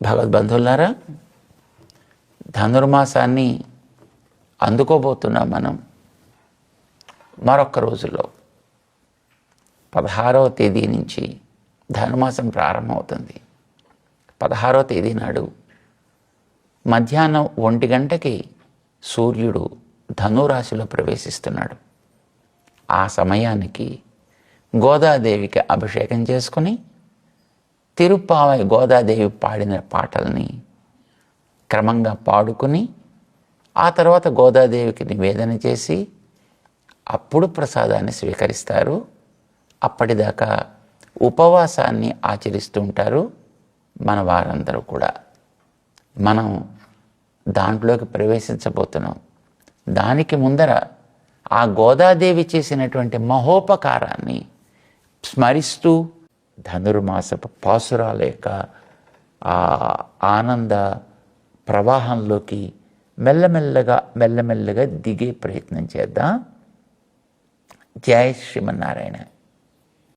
భగవద్బంధువులారా, ధనుర్మాసాన్ని అందుకోబోతున్నాం మనం. మరొక్క రోజుల్లో 16వ తేదీ నుంచి ధనుర్మాసం ప్రారంభమవుతుంది. 16వ తేదీ నాడు మధ్యాహ్నం 1 గంటకి సూర్యుడు ధనురాశిలో ప్రవేశిస్తున్నాడు. ఆ సమయానికి గోదాదేవికి అభిషేకం చేసుకుని తిరుప్పావై గోదాదేవి పాడిన పాటల్ని క్రమంగా పాడుకుని ఆ తర్వాత గోదాదేవికి నివేదన చేసి అప్పుడు ప్రసాదాన్ని స్వీకరిస్తారు. అప్పటిదాకా ఉపవాసాన్ని ఆచరిస్తూ ఉంటారు మన వారందరూ కూడా. మనం దాంట్లోకి ప్రవేశించబోతున్నాం. దానికి ముందర ఆ గోదాదేవి చేసినటువంటి మహోపకారాన్ని స్మరిస్తూ ధనుర్మాసపు పాసురాల యొక్క ఆ ఆనంద ప్రవాహంలోకి మెల్లమెల్లగా దిగే ప్రయత్నం చేద్దాం. జై శ్రీమన్నారాయణ.